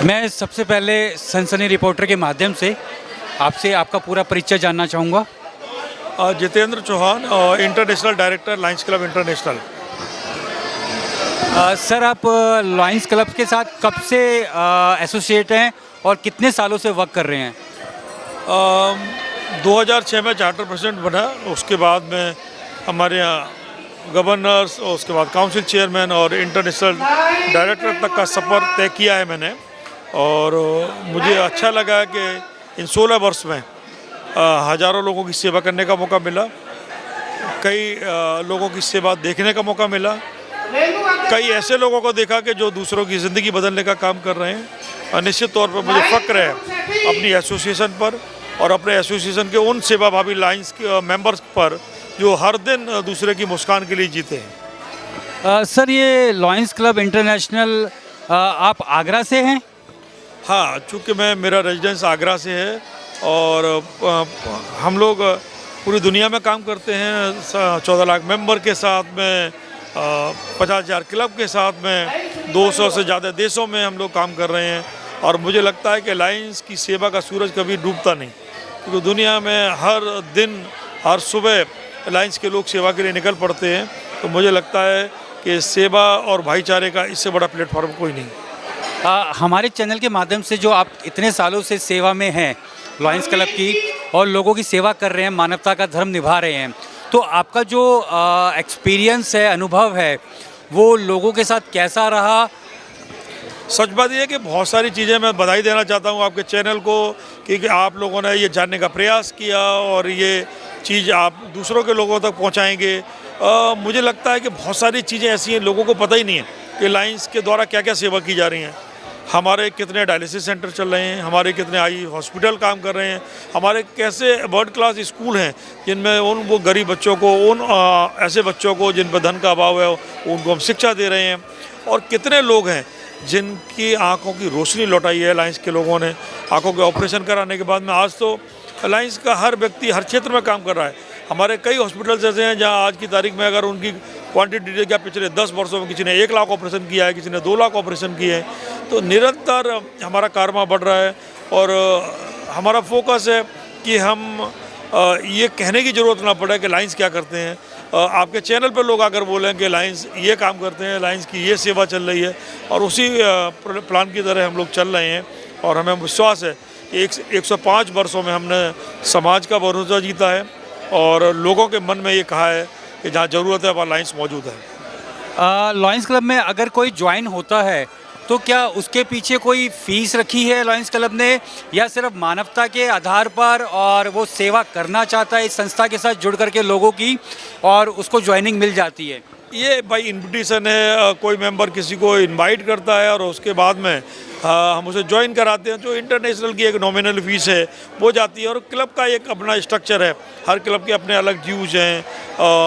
मैं सबसे पहले सनसनी रिपोर्टर के माध्यम से आपसे आपका पूरा परिचय जानना चाहूँगा। Jitendra Chauhan, international director lions club international. Sir, आप लायंस क्लब के साथ कब से एसोसिएट हैं और कितने सालों से वर्क कर रहे हैं? 2006 में चार्टर प्रेसिडेंट बना, उसके बाद में हमारे यहाँ गवर्नर्स और उसके बाद काउंसिल चेयरमैन और इंटरनेशनल डायरेक्टर तक का सफ़र तय किया है मैंने। और मुझे अच्छा लगा कि इन 16 वर्ष में हज़ारों लोगों की सेवा करने का मौका मिला, कई लोगों की सेवा देखने का मौका मिला, कई ऐसे लोगों को देखा कि जो दूसरों की ज़िंदगी बदलने का काम कर रहे हैं। और निश्चित तौर पर मुझे फ़ख्र है अपनी एसोसिएशन पर और अपने एसोसिएशन के उन सेवाभावी लायंस के मेंबर्स पर जो हर दिन दूसरे की मुस्कान के लिए जीते हैं। सर, ये लायंस क्लब इंटरनेशनल आप आगरा से हैं? हाँ, चूँकि मेरा रेजिडेंस आगरा से है और हम लोग पूरी दुनिया में काम करते हैं। 14 लाख मेंबर के साथ में, 50,000 क्लब के साथ में, 200 से ज़्यादा देशों में हम लोग काम कर रहे हैं। और मुझे लगता है कि लायंस की सेवा का सूरज कभी डूबता नहीं, क्योंकि दुनिया में हर दिन हर सुबह लायंस के लोग सेवा के लिए निकल पड़ते हैं। तो मुझे लगता है कि सेवा और भाईचारे का इससे बड़ा प्लेटफॉर्म कोई नहीं। हमारे चैनल के माध्यम से जो आप इतने सालों से सेवा में हैं लायंस क्लब की और लोगों की सेवा कर रहे हैं, मानवता का धर्म निभा रहे हैं, तो आपका जो एक्सपीरियंस है, अनुभव है, वो लोगों के साथ कैसा रहा? सच बात यह है कि बहुत सारी चीज़ें मैं बधाई देना चाहता हूँ आपके चैनल को, क्योंकि आप लोगों ने ये जानने का प्रयास किया और ये चीज़ आप दूसरों के लोगों तक पहुँचाएंगे। मुझे लगता है कि बहुत सारी चीज़ें ऐसी हैं लोगों को पता ही नहीं है कि लायंस के द्वारा क्या क्या सेवा की जा रही हैं। हमारे कितने डायलिसिस सेंटर चल रहे हैं, हमारे कितने आई हॉस्पिटल काम कर रहे हैं, हमारे कैसे वर्ल्ड क्लास स्कूल हैं जिनमें वो गरीब बच्चों को, ऐसे बच्चों को जिन पर धन का अभाव है, उनको हम शिक्षा दे रहे हैं। और कितने लोग हैं जिनकी आंखों की रोशनी लौटाई है लायंस के लोगों ने, आंखों के ऑपरेशन कराने के बाद में। आज तो लायंस का हर व्यक्ति हर क्षेत्र में काम कर रहा है। हमारे कई हॉस्पिटल्स ऐसे हैं जहां आज की तारीख में अगर उनकी क्वांटिटी क्या पिछले 10 वर्षों में किसी ने 1 लाख ऑपरेशन किया है, किसी ने 2 लाख ऑपरेशन किए हैं। तो निरंतर हमारा कारवा बढ़ रहा है और हमारा फोकस है कि हम ये कहने की ज़रूरत ना पड़े कि लायंस क्या करते हैं। आपके चैनल पर लोग अगर बोलें कि लायंस ये काम करते हैं, लायंस की ये सेवा चल रही है, और उसी प्लान की तरह हम लोग चल रहे हैं। और हमें विश्वास है कि 105 वर्षों में हमने समाज का भरोसा जीता है और लोगों के मन में ये कहा है कि जहाँ ज़रूरत है वहाँ लायंस मौजूद है। लायंस क्लब में अगर कोई ज्वाइन होता है तो क्या उसके पीछे कोई फ़ीस रखी है लायंस क्लब ने, या सिर्फ मानवता के आधार पर और वो सेवा करना चाहता है इस संस्था के साथ जुड़ करके लोगों की, और उसको ज्वाइनिंग मिल जाती है? ये भाई इन्विटेशन है, कोई मेंबर किसी को इनवाइट करता है और उसके बाद में हम उसे ज्वाइन कराते हैं। जो इंटरनेशनल की एक नॉमिनल फ़ीस है वो जाती है और क्लब का एक अपना स्ट्रक्चर है। हर क्लब के अपने अलग ड्यूज हैं,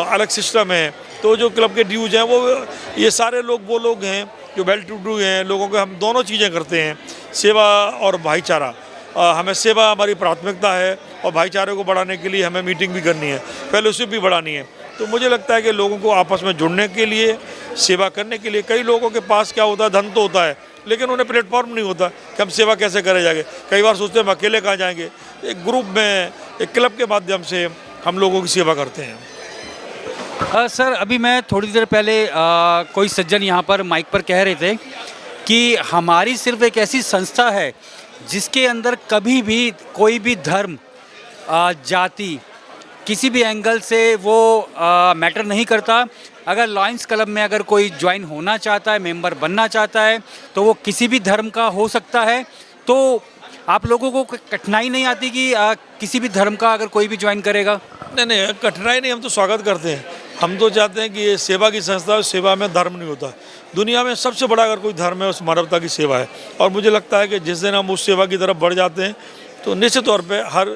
अलग सिस्टम है। तो जो क्लब के ड्यूज हैं वो ये सारे लोग वो लोग हैं जो वेल टू डू हैं, लोगों के हम दोनों चीज़ें करते हैं, सेवा और भाईचारा। हमें सेवा हमारी प्राथमिकता है और भाईचारे को बढ़ाने के लिए हमें मीटिंग भी करनी है, फेलोशिप भी बढ़ानी है। तो मुझे लगता है कि लोगों को आपस में जुड़ने के लिए, सेवा करने के लिए, कई लोगों के पास क्या होता है, धन तो होता है लेकिन उन्हें प्लेटफॉर्म नहीं होता कि हम सेवा कैसे करे जाएंगे। कई बार सोचते हैं हम अकेले कहाँ जाएंगे। एक ग्रुप में, एक क्लब के माध्यम से हम लोगों की सेवा करते हैं। सर, अभी मैं थोड़ी देर पहले कोई सज्जन यहाँ पर माइक पर कह रहे थे कि हमारी सिर्फ एक ऐसी संस्था है जिसके अंदर कभी भी कोई भी धर्म, जाति, किसी भी एंगल से वो मैटर नहीं करता। अगर लायंस क्लब में अगर कोई ज्वाइन होना चाहता है, मेंबर बनना चाहता है, तो वो किसी भी धर्म का हो सकता है। तो आप लोगों को कठिनाई नहीं आती कि किसी भी धर्म का अगर कोई भी ज्वाइन करेगा? नहीं, कठिनाई नहीं, हम तो स्वागत करते हैं। हम तो चाहते हैं कि ये सेवा की संस्था है, सेवा में धर्म नहीं होता। दुनिया में सबसे बड़ा अगर कोई धर्म है उस मानवता की सेवा है। और मुझे लगता है कि जिस दिन हम उस सेवा की तरफ बढ़ जाते हैं तो निश्चित तौर पे हर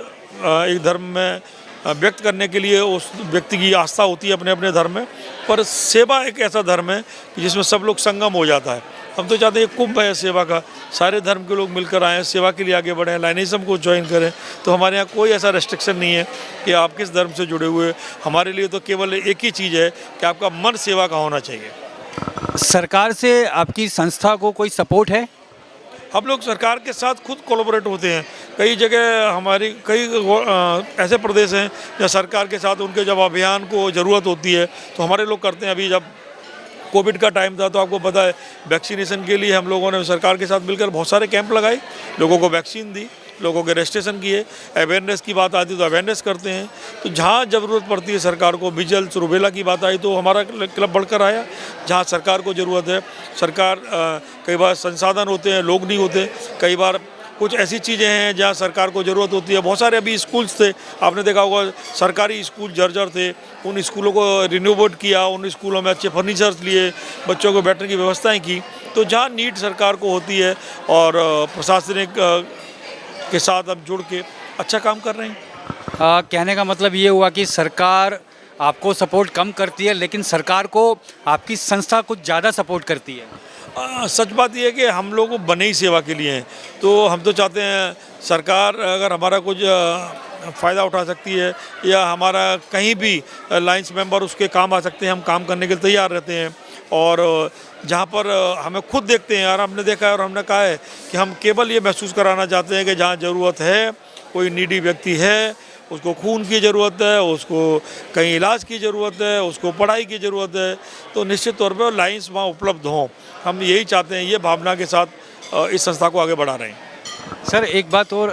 एक धर्म में व्यक्त करने के लिए उस व्यक्ति की आस्था होती है अपने अपने धर्म में, पर सेवा एक ऐसा धर्म है कि जिसमें सब लोग संगम हो जाता है। हम तो चाहते हैं कुंभ है सेवा का, सारे धर्म के लोग मिलकर आएँ, सेवा के लिए आगे बढ़ें, लायनिज़्म को ज्वाइन करें। तो हमारे यहाँ कोई ऐसा रेस्ट्रिक्शन नहीं है कि आप किस धर्म से जुड़े हुए। हमारे लिए तो केवल एक ही चीज़ है कि आपका मन सेवा का होना चाहिए। सरकार से आपकी संस्था को कोई सपोर्ट है? हम लोग सरकार के साथ खुद कोलैबोरेट होते हैं। कई जगह हमारी कई ऐसे प्रदेश हैं जहाँ सरकार के साथ उनके जब अभियान को ज़रूरत होती है तो हमारे लोग करते हैं। अभी जब कोविड का टाइम था तो आपको पता है वैक्सीनेशन के लिए हम लोगों ने सरकार के साथ मिलकर बहुत सारे कैंप लगाए, लोगों को वैक्सीन दी, लोगों के रजिस्ट्रेशन किए। अवेयरनेस की बात आती है तो अवेयरनेस करते हैं। तो जहाँ ज़रूरत पड़ती है सरकार को, मिजल्स रूबेला की बात आई तो हमारा क्लब बढ़कर आया। जहाँ सरकार को ज़रूरत है, सरकार कई बार संसाधन होते हैं, लोग नहीं होते, कई बार कुछ ऐसी चीज़ें हैं जहाँ सरकार को ज़रूरत होती है। बहुत सारे अभी स्कूल्स थे, आपने देखा होगा सरकारी स्कूल जर्जर थे, उन स्कूलों को रिनोवेट किया, उन स्कूलों में अच्छे फर्नीचर्स लिए, बच्चों को बैठने की व्यवस्थाएं की। तो जहाँ नीड सरकार को होती है और प्रशासनिक के साथ अब जुड़ के अच्छा काम कर रहे हैं। कहने का मतलब ये हुआ कि सरकार आपको सपोर्ट कम करती है लेकिन सरकार को आपकी संस्था कुछ ज़्यादा सपोर्ट करती है। सच बात यह है कि हम लोग बने ही सेवा के लिए हैं, तो हम तो चाहते हैं सरकार अगर हमारा कुछ फ़ायदा उठा सकती है या हमारा कहीं भी लाइंस मेंबर उसके काम आ सकते हैं, हम काम करने के लिए तैयार रहते हैं। और जहाँ पर हमें खुद देखते हैं और हमने देखा है और हमने कहा है कि हम केवल ये महसूस कराना चाहते हैं कि जहाँ ज़रूरत है, कोई नीडी व्यक्ति है, उसको खून की ज़रूरत है, उसको कहीं इलाज की ज़रूरत है, उसको पढ़ाई की ज़रूरत है, तो निश्चित तौर पर लाइंस वहाँ उपलब्ध हों। हम यही चाहते हैं, ये भावना के साथ इस संस्था को आगे बढ़ा रहे हैं। सर एक बात और,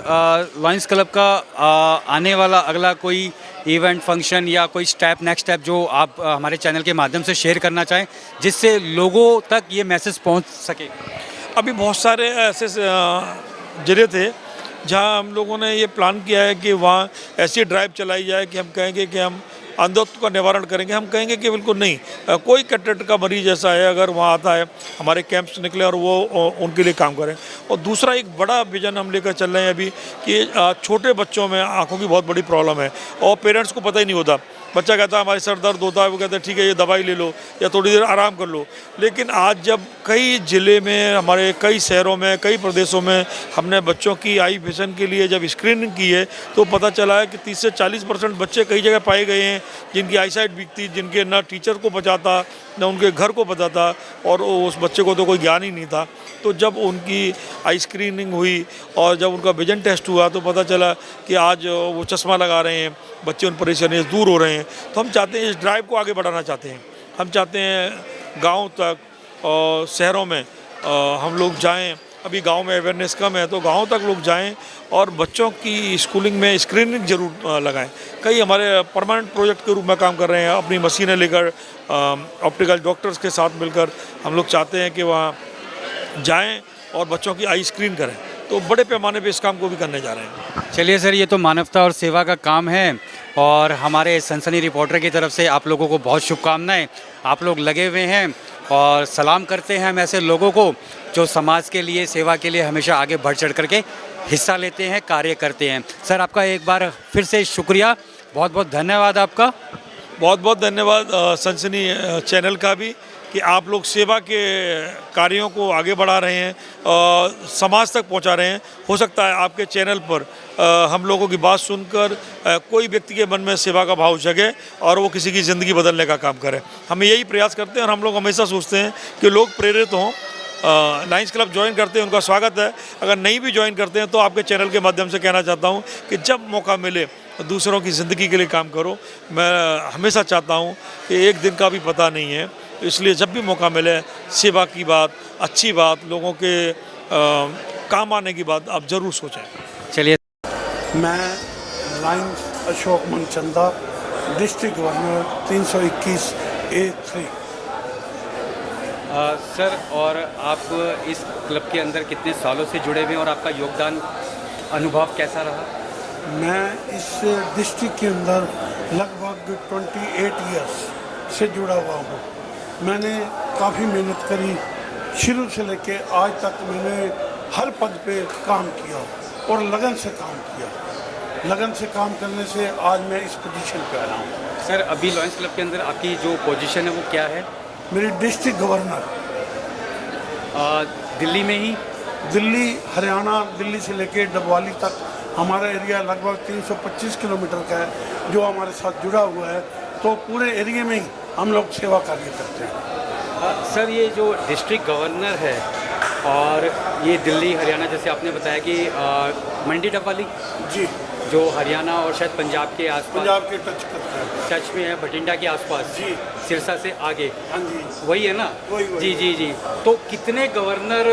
लायंस क्लब का आने वाला अगला कोई इवेंट फंक्शन या कोई स्टेप नेक्स्ट स्टेप जो आप हमारे चैनल के माध्यम से शेयर करना चाहें जिससे लोगों तक ये मैसेज पहुंच सके। अभी बहुत सारे ऐसे ज़रिए थे जहां हम लोगों ने ये प्लान किया है कि वहाँ ऐसी ड्राइव चलाई जाए कि हम कहेंगे कि हम अंधत्व का निवारण करेंगे। हम कहेंगे कि बिल्कुल नहीं, कोई कैटेट का मरीज ऐसा है अगर वहाँ आता है, हमारे कैंप्स निकले और वो उनके लिए काम करें। और दूसरा एक बड़ा विजन हम लेकर चल रहे हैं अभी कि छोटे बच्चों में आँखों की बहुत बड़ी प्रॉब्लम है और पेरेंट्स को पता ही नहीं होता। बच्चा कहता है हमारे सर दर्द होता है, वो कहते हैं ठीक है ये दवाई ले लो या थोड़ी देर आराम कर लो। लेकिन आज जब कई ज़िले में, हमारे कई शहरों में, कई प्रदेशों में हमने बच्चों की आई विजन के लिए जब स्क्रीनिंग की है तो पता चला है कि 30 से 40% बच्चे कई जगह पाए गए हैं जिनकी आई साइट वीक थी, जिनके ना टीचर को पता था ना उनके घर को पता था और उस बच्चे को तो कोई ज्ञान ही नहीं था। तो जब उनकी आई स्क्रीनिंग हुई और जब उनका विजन टेस्ट हुआ तो पता चला कि आज वो चश्मा लगा रहे हैं, बच्चे उन परेशानियों से दूर हो रहे हैं। तो हम चाहते हैं इस ड्राइव को आगे बढ़ाना चाहते हैं। हम चाहते हैं गांव तक और शहरों में हम लोग जाएं। अभी गांव में अवेयरनेस कम है तो गांव तक लोग जाएं और बच्चों की स्कूलिंग में स्क्रीनिंग जरूर लगाएं। कई हमारे परमानेंट प्रोजेक्ट के रूप में काम कर रहे हैं, अपनी मशीनें लेकर ऑप्टिकल डॉक्टर्स के साथ मिलकर हम लोग चाहते हैं कि वहाँ जाएं और बच्चों की आई स्क्रीन करें। तो बड़े पैमाने पे इस काम को भी करने जा रहे हैं। चलिए सर, ये तो मानवता और सेवा का काम है और हमारे सनसनी रिपोर्टर की तरफ से आप लोगों को बहुत शुभकामनाएं। आप लोग लगे हुए हैं और सलाम करते हैं हम ऐसे लोगों को जो समाज के लिए, सेवा के लिए हमेशा आगे बढ़ चढ़ करके हिस्सा लेते हैं, कार्य करते हैं। सर आपका एक बार फिर से शुक्रिया, बहुत बहुत धन्यवाद आपका। बहुत बहुत धन्यवाद सनसनी चैनल का भी कि आप लोग सेवा के कार्यों को आगे बढ़ा रहे हैं, समाज तक पहुंचा रहे हैं। हो सकता है आपके चैनल पर हम लोगों की बात सुनकर कोई व्यक्ति के मन में सेवा का भाव जगे और वो किसी की ज़िंदगी बदलने का काम करे। हम यही प्रयास करते हैं और हम लोग हमेशा सोचते हैं कि लोग प्रेरित हों, लायंस क्लब ज्वाइन करते हैं उनका स्वागत है। अगर नहीं भी ज्वाइन करते हैं तो आपके चैनल के माध्यम से कहना चाहता हूँ कि जब मौका मिले दूसरों की ज़िंदगी के लिए काम करो। मैं हमेशा चाहता हूँ कि एक दिन का भी पता नहीं है, इसलिए जब भी मौका मिले सेवा की बात, अच्छी बात, लोगों के काम आने की बात आप ज़रूर सोचें। चलिए, मैं Lions Ashok Manchanda, district governor 321A3। Sir, और आप इस क्लब के अंदर कितने सालों से जुड़े हुए हैं और आपका योगदान अनुभव कैसा रहा? मैं इस डिस्ट्रिक्ट के अंदर लगभग 28 ईयर्स से जुड़ा हुआ हूँ। मैंने काफ़ी मेहनत करी, शुरू से लेके आज तक मैंने हर पद पे काम किया और लगन से काम किया। लगन से काम करने से आज मैं इस पोजीशन पे आया हूँ। सर अभी लायंस क्लब के अंदर आपकी जो पोजीशन है वो क्या है? मेरी डिस्ट्रिक्ट गवर्नर। दिल्ली में ही? दिल्ली, हरियाणा, दिल्ली से लेके डबवाली तक हमारा एरिया लगभग 325 किलोमीटर का है जो हमारे साथ जुड़ा हुआ है। तो पूरे एरिया में ही हम लोग सेवा कार्य करते हैं। सर ये जो डिस्ट्रिक्ट गवर्नर है और ये दिल्ली हरियाणा, जैसे आपने बताया कि मंडी टप वाली, जी, जो हरियाणा और शायद पंजाब के आसपास पंजाब के टच करता है। टच में है, बठिंडा के आसपास, जी। सिरसा से आगे, हाँ जी, वही है ना? वही। जी जी जी। तो कितने गवर्नर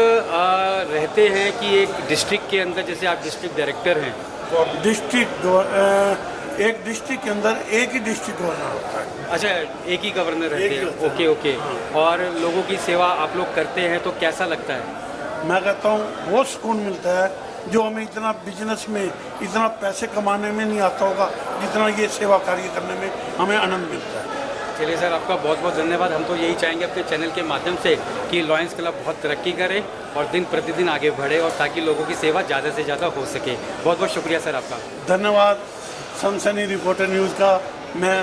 रहते हैं कि एक डिस्ट्रिक्ट के अंदर, जैसे आप डिस्ट्रिक्ट डायरेक्टर हैं? एक डिस्ट्रिक्ट के अंदर एक ही डिस्ट्रिक्ट गवर्नर होता है। अच्छा, एक ही गवर्नर रहते एक ही हैं, होता है। Okay okay. और लोगों की सेवा आप लोग करते हैं तो कैसा लगता है? मैं कहता हूँ बहुत सुकून मिलता है, जो हमें इतना बिजनेस में इतना पैसे कमाने में नहीं आता होगा, जितना ये सेवा कार्य करने में हमें आनंद मिलता है। चलिए सर, आपका बहुत बहुत धन्यवाद। हम तो यही चाहेंगे अपने चैनल के माध्यम से कि लॉयंस क्लब बहुत तरक्की करे और दिन प्रतिदिन आगे बढ़े, और ताकि लोगों की सेवा ज़्यादा से ज़्यादा हो सके। बहुत बहुत शुक्रिया सर आपका। धन्यवाद सनसनी रिपोर्टर न्यूज़ का, मैं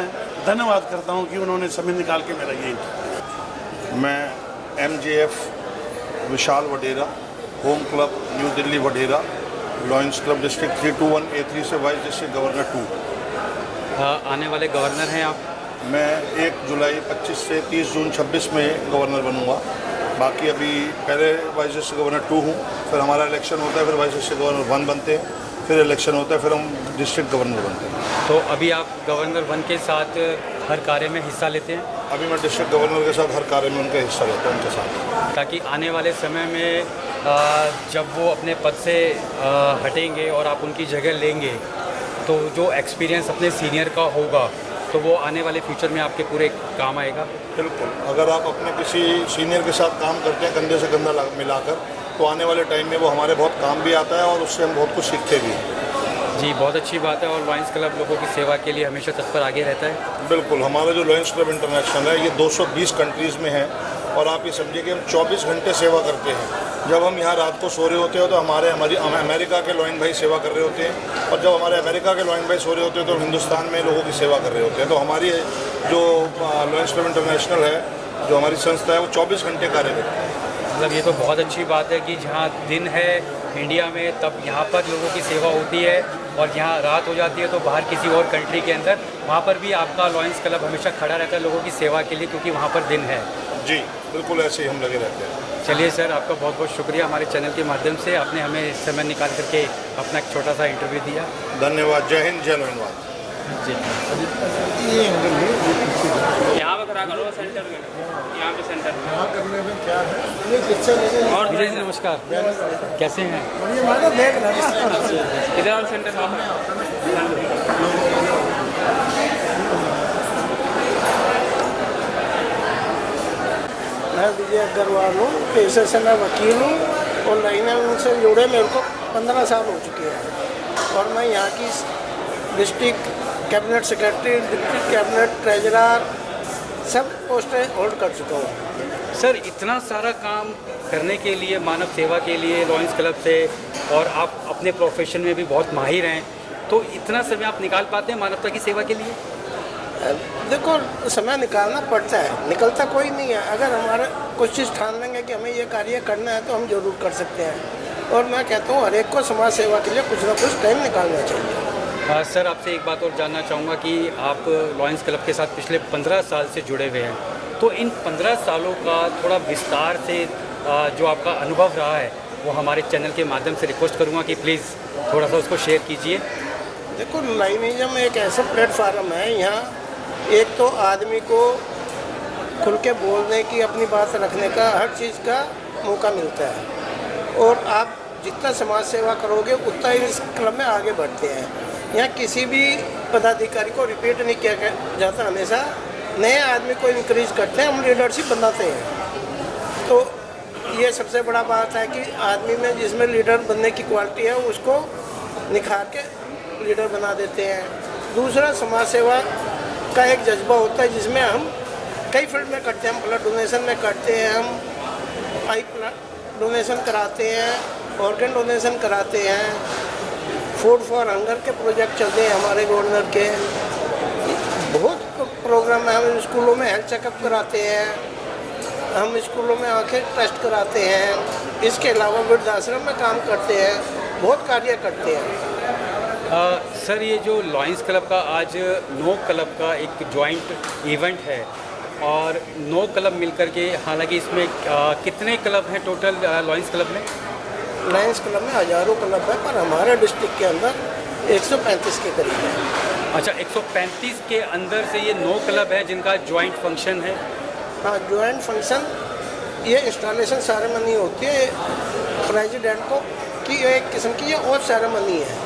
धन्यवाद करता हूँ कि उन्होंने समय निकाल के मेरा ये इंटरव्यू। मैं MJF विशाल वडेरा, होम क्लब न्यू दिल्ली वडेरा, लॉयंस क्लब डिस्ट्रिक्ट 321A3 से वाइस डिस्ट्रिक्ट गवर्नर 2। आने वाले गवर्नर हैं आप? मैं 1 जुलाई 25 से 30 जून 26 में गवर्नर बनूंगा। बाकी अभी पहले वाइस डिस्ट्रिक्ट गवर्नर 2 हूँ, फिर हमारा इलेक्शन होता है, फिर वाइस डिस्ट्रिक्ट गवर्नर 1 बनते हैं, फिर इलेक्शन होता है, फिर हम डिस्ट्रिक्ट गवर्नर बनते हैं। तो अभी आप गवर्नर 1 के साथ हर कार्य में हिस्सा लेते हैं? अभी मैं डिस्ट्रिक्ट गवर्नर के साथ हर कार्य में उनका हिस्सा लेता हूँ, उनके साथ, ताकि आने वाले समय में जब वो अपने पद से हटेंगे और आप उनकी जगह लेंगे, तो जो एक्सपीरियंस अपने सीनियर का होगा तो वो आने वाले फ्यूचर में आपके पूरे काम आएगा। बिल्कुल। अगर आप अपने किसी सीनियर के साथ काम करते हैं कंधे से कंधा मिलाकर, तो आने वाले टाइम में वो हमारे बहुत काम भी आता है और उससे हम बहुत कुछ सीखते भी हैं। जी, बहुत अच्छी बात है। और लॉयंस क्लब लोगों की सेवा के लिए हमेशा तत्पर आगे रहता है। बिल्कुल। हमारा जो लॉयंस क्लब इंटरनेशनल है, ये 220 कंट्रीज़ में है, और आप ये समझिए कि हम 24 घंटे सेवा करते हैं। जब हम यहाँ रात को सो रहे होते हैं तो हमारी अमेरिका के लॉयन भाई सेवा कर रहे होते हैं, और जब हमारे अमेरिका के लॉयन भाई सो रहे होते हैं तो हिंदुस्तान में लोगों की सेवा कर रहे होते हैं। तो हमारी जो लॉयंस क्लब इंटरनेशनल है, जो हमारी संस्था है, वो 24 घंटे कार्य करती है। मतलब ये तो बहुत अच्छी बात है कि जहाँ दिन है इंडिया में, तब यहाँ पर लोगों की सेवा होती है, और यहाँ रात हो जाती है तो बाहर किसी और कंट्री के अंदर, वहाँ पर भी आपका लॉयंस क्लब हमेशा खड़ा रहता है लोगों की सेवा के लिए, क्योंकि वहाँ पर दिन है। जी बिल्कुल, ऐसे ही हम लगे रहते हैं। चलिए सर, आपका बहुत बहुत शुक्रिया। हमारे चैनल के माध्यम से आपने हमें समय निकाल करके अपना एक छोटा सा इंटरव्यू दिया। धन्यवाद। जय हिंद, जय लॉयनवाद। जी, यहाँ पे खड़ा करो सेंटर में, यहाँ पे सेंटर में। यहाँ करने में क्या है? और विजय जी नमस्कार, कैसे हैं? इधर और सेंटर में। मैं विजय अग्रवाल हूँ, पेशे से मैं वकील हूँ, और लाइनों से जुड़े मेरे को 15 साल हो चुके हैं, और मैं यहाँ की district cabinet secretary, district cabinet treasurer, सब पोस्टें होल्ड कर चुका हूँ। सर, इतना सारा काम करने के लिए, मानव सेवा के लिए लॉयंस क्लब से, और आप अपने प्रोफेशन में भी बहुत माहिर हैं, तो इतना समय आप निकाल पाते हैं मानवता की सेवा के लिए? देखो, समय निकालना पड़ता है, निकलता कोई नहीं है। अगर हमारा कोशिश ठान लेंगे कि हमें ये कार्य करना है तो हम जरूर कर सकते हैं, और मैं कहता हूँ हर एक को समाज सेवा के लिए कुछ ना कुछ टाइम निकालना चाहिए। सर, आपसे एक बात और जानना चाहूँगा कि आप लॉयंस क्लब के साथ पिछले 15 साल से जुड़े हुए हैं, तो इन 15 सालों का थोड़ा विस्तार से जो आपका अनुभव रहा है, वो हमारे चैनल के माध्यम से रिक्वेस्ट करूँगा कि प्लीज़ थोड़ा सा उसको शेयर कीजिए। देखो, लाइनिज्म एक ऐसा प्लेटफार्म है, यहाँ एक तो आदमी को खुल के बोलने की, अपनी बात रखने का, हर चीज़ का मौका मिलता है, और आप जितना समाज सेवा करोगे उतना ही इस क्लब में आगे बढ़ते हैं। यहाँ किसी भी पदाधिकारी को रिपीट नहीं किया जाता, हमेशा नए आदमी को इंकरेज करते हैं, हम लीडरशिप बनाते हैं। तो ये सबसे बड़ा बात है कि आदमी में जिसमें लीडर बनने की क्वालिटी है उसको निखार के लीडर बना देते हैं। दूसरा, समाज सेवा का एक जज्बा होता है जिसमें हम कई फील्ड में करते हैं। हम ब्लड डोनेशन में करते हैं, हम आई डोनेशन कराते हैं, ऑर्गन डोनेशन कराते हैं, फूड फॉर हंगर के प्रोजेक्ट चलते हैं हमारे गवर्नर के, बहुत प्रोग्राम है। हम स्कूलों में हेल्थ चेकअप कराते हैं, हम स्कूलों में आंखें टेस्ट कराते हैं, इसके अलावा वृद्धाश्रम में काम करते हैं, बहुत कार्य करते हैं। सर, ये जो लॉयंस क्लब का आज 9 क्लब का एक जॉइंट इवेंट है, और 9 क्लब मिलकर के, हालांकि इसमें कितने क्लब हैं टोटल लॉयंस क्लब में? लायंस क्लब में हज़ारों क्लब है, पर हमारे डिस्ट्रिक्ट के अंदर 135 के करीब है। अच्छा, 135 के अंदर से ये 9 क्लब हैं जिनका जॉइंट फंक्शन है। हाँ, जॉइंट फंक्शन, ये इंस्टॉलेशन सेरेमनी होती है प्रेसिडेंट को, कि एक किस्म की ये और सेरेमनी है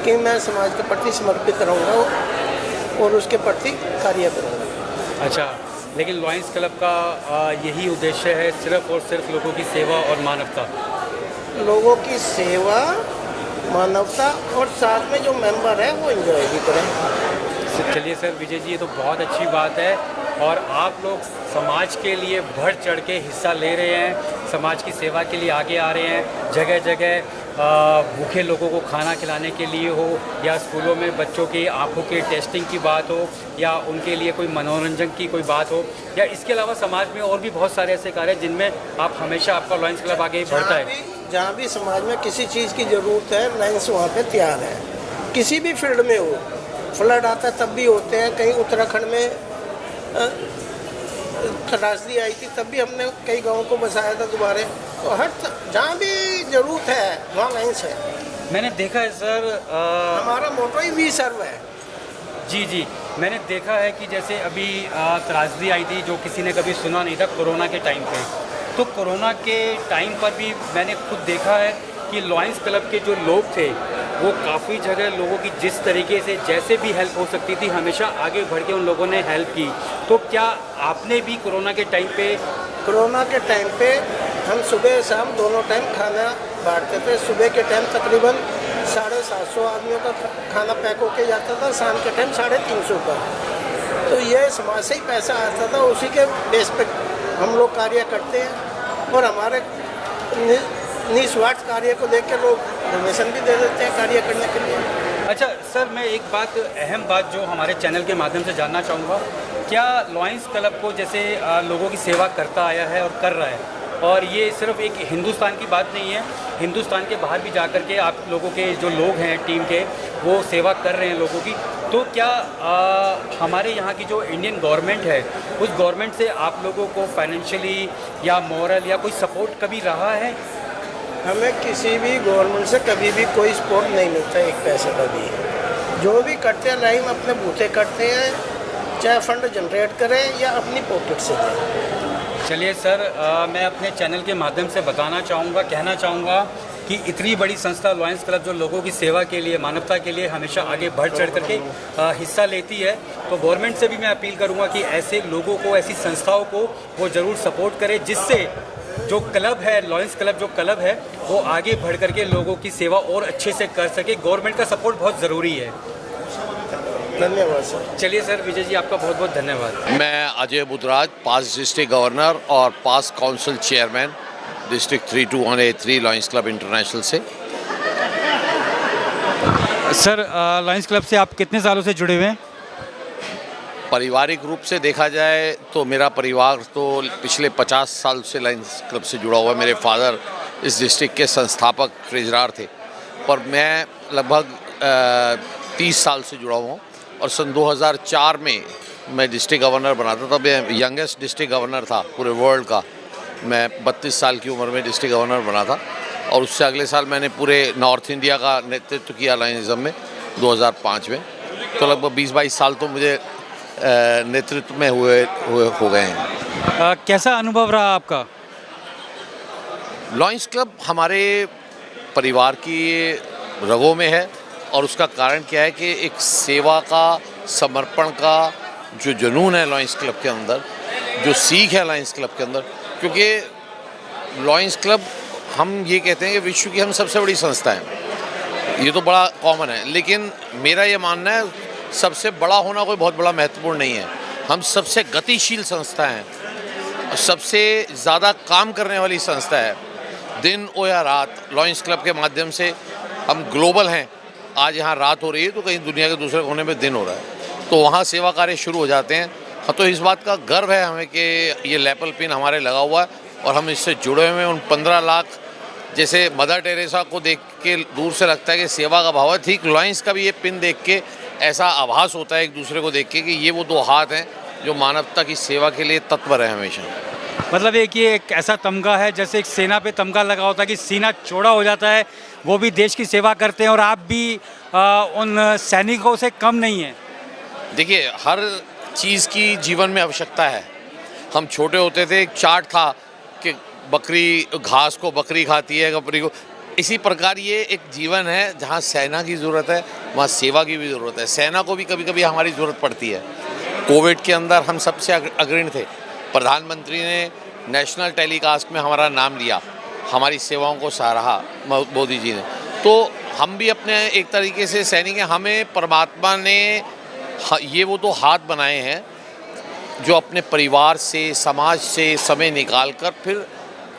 कि मैं समाज के प्रति समर्पित रहूँगा और उसके प्रति कार्य करूँगा। अच्छा, लेकिन लॉयंस क्लब का यही उद्देश्य है, सिर्फ और सिर्फ लोगों की सेवा और मानवता। लोगों की सेवा, मानवता, और साथ में जो मेंबर है वो एंजॉय भी करें। चलिए सर, विजय जी, ये तो बहुत अच्छी बात है और आप लोग समाज के लिए बढ़ चढ़ के हिस्सा ले रहे हैं, समाज की सेवा के लिए आगे आ रहे हैं। जगह जगह भूखे लोगों को खाना खिलाने के लिए हो, या स्कूलों में बच्चों की आंखों के टेस्टिंग की बात हो, या उनके लिए कोई मनोरंजन की कोई बात हो, या इसके अलावा समाज में और भी बहुत सारे ऐसे कार्य हैं जिनमें आप हमेशा, आपका लॉयंस क्लब आगे बढ़ता है। जहाँ भी समाज में किसी चीज़ की ज़रूरत है, लायंस वहाँ पे तैयार है। किसी भी फील्ड में हो, फ्लड आता है तब भी होते हैं, कहीं उत्तराखंड में त्रासदी आई थी तब भी हमने कई गाँवों को बसाया था दोबारा। तो हर जहाँ भी ज़रूरत है वहाँ लायंस है। मैंने देखा है सर, हमारा मोटो ही वी सर्व है। जी जी, मैंने देखा है कि जैसे अभी त्रासदी आई थी, जो किसी ने कभी सुना नहीं था, कोरोना के टाइम पे। तो कोरोना के टाइम पर भी मैंने खुद देखा है कि लॉयंस क्लब के जो लोग थे वो काफ़ी जगह लोगों की जिस तरीके से जैसे भी हेल्प हो सकती थी, हमेशा आगे बढ़ के उन लोगों ने हेल्प की। तो क्या आपने भी कोरोना के टाइम पे? कोरोना के टाइम पे हम सुबह शाम दोनों टाइम खाना बांटते थे। सुबह के टाइम तकरीबन 750 आदमियों का खाना पैक होके जाता था, शाम के टाइम 350 का। तो ये समाज से ही पैसा आता था, उसी के बेस पे हम लोग कार्य करते हैं और हमारे निस्वार्थ कार्य को देख के लोग डोनेशन भी दे देते हैं कार्य करने के लिए। अच्छा सर, मैं एक बात, अहम बात जो हमारे चैनल के माध्यम से जानना चाहूँगा, क्या लॉयंस क्लब को जैसे लोगों की सेवा करता आया है और कर रहा है, और ये सिर्फ एक हिंदुस्तान की बात नहीं है, हिंदुस्तान के बाहर भी जा कर के आप लोगों के जो लोग हैं टीम के, वो सेवा कर रहे हैं लोगों की, तो क्या हमारे यहाँ की जो इंडियन गवर्नमेंट है, उस गवर्नमेंट से आप लोगों को फाइनेंशियली या मॉरल या कोई सपोर्ट कभी रहा है? हमें किसी भी गवर्नमेंट से कभी भी कोई सपोर्ट नहीं मिलता, एक पैसे का भी। जो भी करते हैं लाइन अपने बूथे करते हैं, चाहे फंड जनरेट करें या अपनी पॉकेट से दें। चलिए सर, मैं अपने चैनल के माध्यम से बताना चाहूँगा, कहना चाहूँगा कि इतनी बड़ी संस्था लॉयंस क्लब जो लोगों की सेवा के लिए, मानवता के लिए हमेशा आगे बढ़ चढ़ करके हिस्सा लेती है, तो गवर्नमेंट से भी मैं अपील करूँगा कि ऐसे लोगों को, ऐसी संस्थाओं को वो ज़रूर सपोर्ट करे, जिससे जो क्लब है, लॉयंस क्लब जो क्लब है, वो आगे बढ़ करके लोगों की सेवा और अच्छे से कर सके। गवर्नमेंट का सपोर्ट बहुत ज़रूरी है। धन्यवाद सर। चलिए सर, विजय जी आपका बहुत बहुत धन्यवाद। मैं Ajay Budhraj, past district governor और past council chairman, district 32183 lions club international से। सर, लॉयंस क्लब से आप कितने सालों से जुड़े हुए हैं? पारिवारिक रूप से देखा जाए तो मेरा परिवार तो पिछले 50 साल से लॉयंस क्लब से जुड़ा हुआ है। मेरे फादर इस डिस्ट्रिक्ट के संस्थापक ट्रेजरार थे, पर मैं लगभग 30 साल से जुड़ा हुआ हूँ। और सन 2004 में मैं डिस्ट्रिक्ट गवर्नर बना था, तब मैं यंगेस्ट डिस्ट्रिक्ट गवर्नर था पूरे वर्ल्ड का। मैं 32 साल की उम्र में डिस्ट्रिक्ट गवर्नर बना था, और उससे अगले साल मैंने पूरे नॉर्थ इंडिया का नेतृत्व किया लॉयंसम में 2005 में। तो लगभग 20-22 साल तो मुझे नेतृत्व में हुए हो गए हैं। कैसा अनुभव रहा आपका? लॉयंस क्लब हमारे परिवार की रगों में है, और उसका कारण क्या है कि एक सेवा का, समर्पण का जो जुनून है लॉयंस क्लब के अंदर, जो सीख है लॉयंस क्लब के अंदर। क्योंकि लॉयंस क्लब, हम ये कहते हैं कि विश्व की हम सबसे बड़ी संस्था है, ये तो बड़ा कॉमन है, लेकिन मेरा ये मानना है सबसे बड़ा होना कोई बहुत बड़ा महत्वपूर्ण नहीं है। हम सबसे गतिशील संस्था हैं, सबसे ज़्यादा काम करने वाली संस्था है। दिन हो या रात, लॉयंस क्लब के माध्यम से हम ग्लोबल हैं। आज यहाँ रात हो रही है तो कहीं दुनिया के दूसरे कोने में दिन हो रहा है, तो वहाँ सेवा कार्य शुरू हो जाते हैं। हाँ, तो इस बात का गर्व है हमें कि ये लेपल पिन हमारे लगा हुआ है और हम इससे जुड़े हुए हैं। उन 15 लाख, जैसे मदर टेरेसा को देख के दूर से लगता है कि सेवा का भाव है, ठीक लॉयंस का भी ये पिन देख के ऐसा आभास होता है एक दूसरे को देख के कि ये वो 2 हाथ हैं जो मानवता की सेवा के लिए तत्पर है हमेशा। मतलब ये एक ऐसा तमगा है, जैसे एक सेना पे तमगा लगा होता है कि सीना चौड़ा हो जाता है, वो भी देश की सेवा करते हैं, और आप भी उन सैनिकों से कम नहीं हैं। देखिए, हर चीज़ की जीवन में आवश्यकता है। हम छोटे होते थे, एक चार्ट था कि बकरी घास को बकरी खाती है, बकरी को। इसी प्रकार ये एक जीवन है जहाँ सेना की ज़रूरत है, वहाँ सेवा की भी ज़रूरत है। सेना को भी कभी कभी हमारी ज़रूरत पड़ती है। कोविड के अंदर हम सबसे अग्रणी थे। प्रधानमंत्री ने नेशनल टेलीकास्ट में हमारा नाम लिया, हमारी सेवाओं को सराहा मोदी जी ने। तो हम भी अपने एक तरीके से सैनिक हैं। हमें परमात्मा ने ये वो 2 हाथ बनाए हैं जो अपने परिवार से, समाज से समय निकाल कर फिर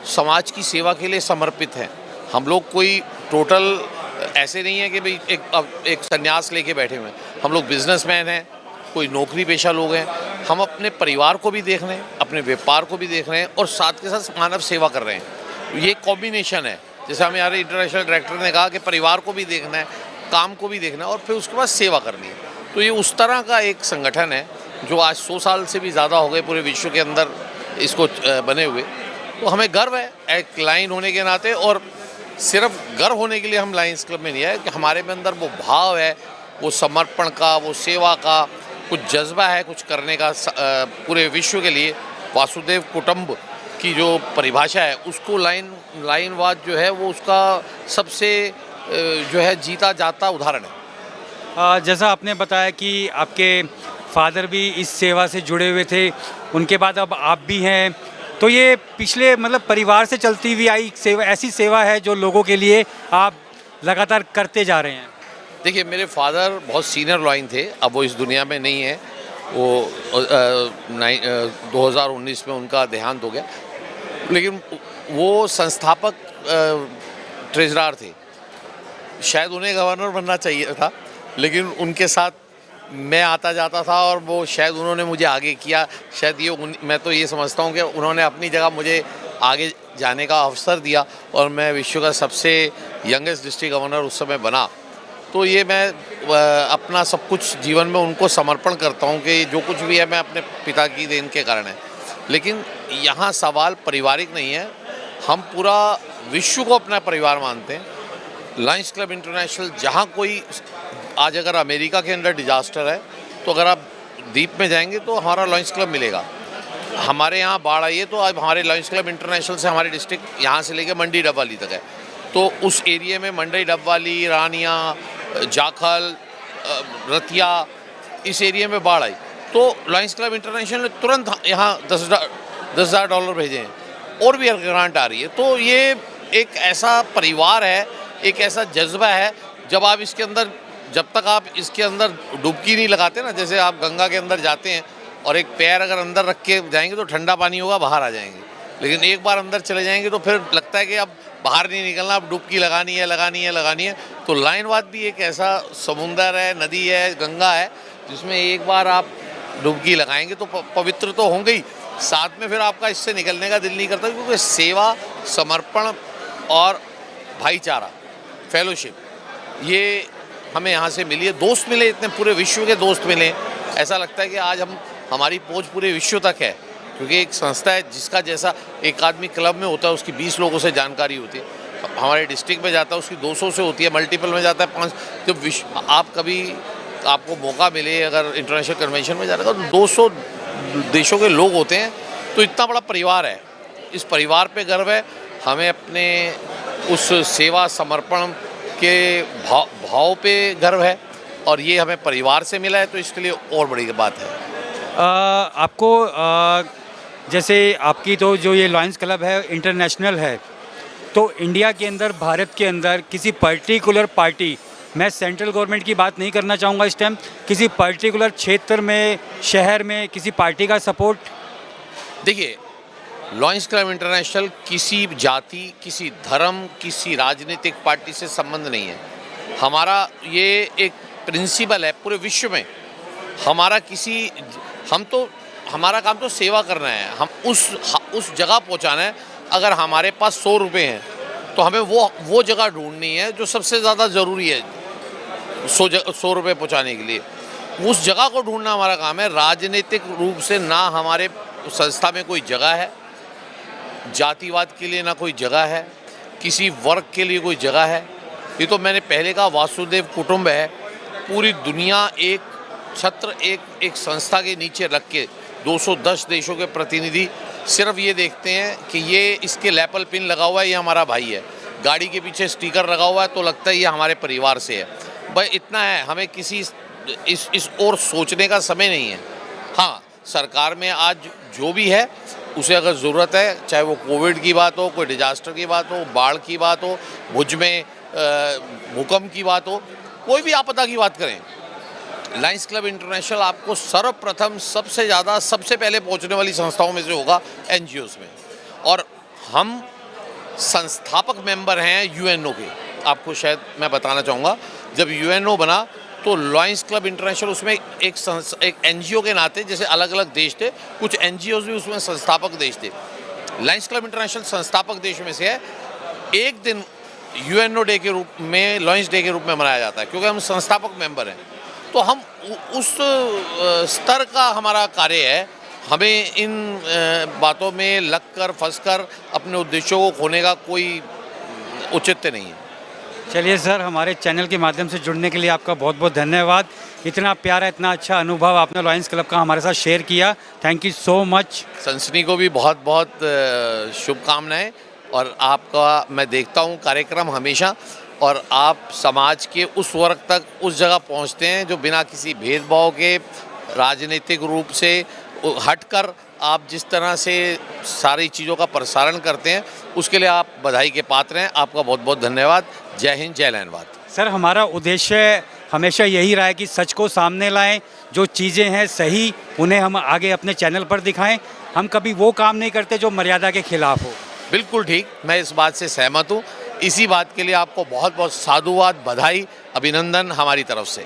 समाज की सेवा के लिए समर्पित हैं। हम लोग कोई टोटल ऐसे नहीं है कि भाई एक संन्यास लेके बैठे हुए हैं। हम लोग बिजनेसमैन हैं, कोई नौकरी पेशा लोग हैं। हम अपने परिवार को भी देख रहे हैं, अपने व्यापार को भी देख रहे हैं, और साथ के साथ मानव सेवा कर रहे हैं। ये कॉम्बिनेशन है। जैसे हमारे इंटरनेशनल डायरेक्टर ने कहा कि परिवार को भी देखना है, काम को भी देखना है, और फिर उसके बाद सेवा करनी है। तो ये उस तरह का एक संगठन है जो आज 100 साल से भी ज़्यादा हो गए पूरे विश्व के अंदर इसको बने हुए। तो हमें गर्व है एक लाइन होने के नाते, और सिर्फ गर्व होने के लिए हम लायंस क्लब में नहीं आए, कि हमारे में अंदर वो भाव है, वो समर्पण का, वो सेवा का कुछ जज्बा है, कुछ करने का पूरे विश्व के लिए। वासुदेव कुटुंब की जो परिभाषा है, उसको लाइनवाद जो है वो उसका सबसे जो है जीता जाता उदाहरण है। जैसा आपने बताया कि आपके फादर भी इस सेवा से जुड़े हुए थे, उनके बाद अब आप भी हैं, तो ये पिछले मतलब परिवार से चलती हुई आई सेवा, ऐसी सेवा है जो लोगों के लिए आप लगातार करते जा रहे हैं। देखिए, मेरे फादर बहुत सीनियर लॉइन थे, अब वो इस दुनिया में नहीं है। वो 2019 में उनका देहांत हो गया, लेकिन वो संस्थापक ट्रेजरर थे। शायद उन्हें गवर्नर बनना चाहिए था, लेकिन उनके साथ मैं आता जाता था, और वो शायद उन्होंने मुझे आगे किया। शायद मैं तो ये समझता हूँ कि उन्होंने अपनी जगह मुझे आगे जाने का अवसर दिया, और मैं विश्व का सबसे यंगेस्ट डिस्ट्रिक्ट गवर्नर उस समय बना। तो ये मैं अपना सब कुछ जीवन में उनको समर्पण करता हूँ कि जो कुछ भी है मैं अपने पिता की देन के कारण है। लेकिन यहाँ सवाल पारिवारिक नहीं है, हम पूरा विश्व को अपना परिवार मानते हैं। लायंस क्लब इंटरनेशनल, जहाँ कोई आज अगर अमेरिका के अंदर डिजास्टर है, तो अगर आप द्वीप में जाएंगे तो हमारा लायंस क्लब मिलेगा। हमारे यहाँ बाढ़ आई है, तो अब हमारे लायंस क्लब इंटरनेशनल से हमारी डिस्ट्रिक्ट यहाँ से लेकर मंडी डबवाली तक है। तो उस एरिया में मंडी डबवाली, रानिया, जाखल, रतिया, इस एरिया में बाढ़ आई, तो लायंस क्लब इंटरनेशनल ने तुरंत यहाँ $10,000 भेजे हैं, और भी ग्रांट आ रही है। तो ये एक ऐसा परिवार है, एक ऐसा जज्बा है। जब तक आप इसके अंदर डुबकी नहीं लगाते ना, जैसे आप गंगा के अंदर जाते हैं और एक पैर अगर अंदर रख के जाएंगे तो ठंडा पानी होगा, बाहर आ जाएंगे, लेकिन एक बार अंदर चले जाएंगे तो फिर लगता है कि अब बाहर नहीं निकलना, अब डुबकी लगानी है। तो लायनवाद भी एक ऐसा समुंदर है, नदी है, गंगा है, जिसमें एक बार आप डुबकी लगाएंगे तो पवित्र तो होंगे ही, साथ में फिर आपका इससे निकलने का दिल नहीं करता, क्योंकि सेवा, समर्पण और भाईचारा, फेलोशिप, ये हमें यहाँ से मिली है। दोस्त मिले, इतने पूरे विश्व के दोस्त मिले। ऐसा लगता है कि आज हमारी पहुँच पूरे विश्व तक है, क्योंकि एक संस्था है जिसका जैसा एक आदमी क्लब में होता है उसकी 20 लोगों से जानकारी होती है, हमारे डिस्ट्रिक्ट में जाता है उसकी 200 से होती है, मल्टीपल में जाता है 5। जब आप कभी आपको मौका मिले अगर इंटरनेशनल कन्वेंशन में जाने का, तो 200 देशों के लोग होते हैं। तो इतना बड़ा परिवार है, इस परिवार पे गर्व है। हमें अपने उस सेवा समर्पण के भाव पे गर्व है, और ये हमें परिवार से मिला है, तो इसके लिए और बड़ी बात है। आपको जैसे आपकी तो जो ये लायंस क्लब है इंटरनेशनल है, तो इंडिया के अंदर, भारत के अंदर किसी पर्टिकुलर पार्टी, मैं सेंट्रल गवर्नमेंट की बात नहीं करना चाहूँगा इस टाइम, किसी पर्टिकुलर क्षेत्र में, शहर में किसी पार्टी का सपोर्ट? देखिए, लायंस क्लब इंटरनेशनल किसी जाति, किसी धर्म, किसी राजनीतिक पार्टी से संबंध नहीं है। हमारा ये एक प्रिंसिपल है पूरे विश्व में। हमारा काम तो सेवा करना है, हम उस जगह पहुंचाना है। अगर हमारे पास 100 रुपये हैं तो हमें वो जगह ढूंढनी है जो सबसे ज़्यादा ज़रूरी है 100 रुपये पहुँचाने के लिए। उस जगह को ढूंढना हमारा काम है। राजनीतिक रूप से ना हमारे संस्था में कोई जगह है, जातिवाद के लिए ना कोई जगह है, किसी वर्ग के लिए कोई जगह है। ये तो मैंने पहले कहा, वासुदेव कुटुंब है। पूरी दुनिया एक छत्र, एक संस्था के नीचे रख के 210 देशों के प्रतिनिधि सिर्फ ये देखते हैं कि ये इसके लैपल पिन लगा हुआ है, ये हमारा भाई है। गाड़ी के पीछे स्टिकर लगा हुआ है तो लगता है ये हमारे परिवार से है। भाई इतना है, हमें किसी इस और सोचने का समय नहीं है। हाँ, सरकार में आज जो भी है उसे अगर ज़रूरत है, चाहे वो कोविड की बात हो, कोई डिजास्टर की बात हो, बाढ़ की बात हो, भुज में भूकंप की बात हो, कोई भी आपदा की बात करें, लायंस क्लब इंटरनेशनल आपको सर्वप्रथम सबसे ज़्यादा सबसे पहले पहुंचने वाली संस्थाओं में से होगा, एनजीओज़ में। और हम संस्थापक मेंबर हैं यूएनओ के। आपको शायद मैं बताना चाहूँगा, जब यूएनओ बना तो लायंस क्लब इंटरनेशनल उसमें एक एनजीओ के नाते, जैसे अलग अलग देश थे, कुछ एनजीओज़ भी उसमें संस्थापक देश थे। लायंस क्लब इंटरनेशनल संस्थापक देश में से है। एक दिन यूएनओ डे के रूप में, लायंस डे के रूप में मनाया जाता है, क्योंकि हम संस्थापक मेंबर हैं। तो हम उस स्तर का हमारा कार्य है। हमें इन बातों में लगकर फंसकर अपने उद्देश्यों को खोने का कोई औचित्य नहीं है। चलिए सर, हमारे चैनल के माध्यम से जुड़ने के लिए आपका बहुत बहुत धन्यवाद। इतना प्यारा, इतना अच्छा अनुभव आपने लायंस क्लब का हमारे साथ शेयर किया। Thank you so much. सनसनी को भी बहुत बहुत शुभकामनाएं। और आपका मैं देखता हूं कार्यक्रम हमेशा, और आप समाज के उस वर्ग तक, उस जगह पहुंचते हैं जो बिना किसी भेदभाव के, राजनीतिक रूप से हटकर आप जिस तरह से सारी चीज़ों का प्रसारण करते हैं, उसके लिए आप बधाई के पात्र हैं। आपका बहुत बहुत धन्यवाद। जय हिंद, जय लैंडवाद। सर, हमारा उद्देश्य हमेशा यही रहा है कि सच को सामने लाएं, जो चीज़ें हैं सही उन्हें हम आगे अपने चैनल पर दिखाएं। हम कभी वो काम नहीं करते जो मर्यादा के खिलाफ हो। बिल्कुल ठीक, मैं इस बात से सहमत हूँ। इसी बात के लिए आपको बहुत बहुत साधुवाद, बधाई, अभिनंदन हमारी तरफ से।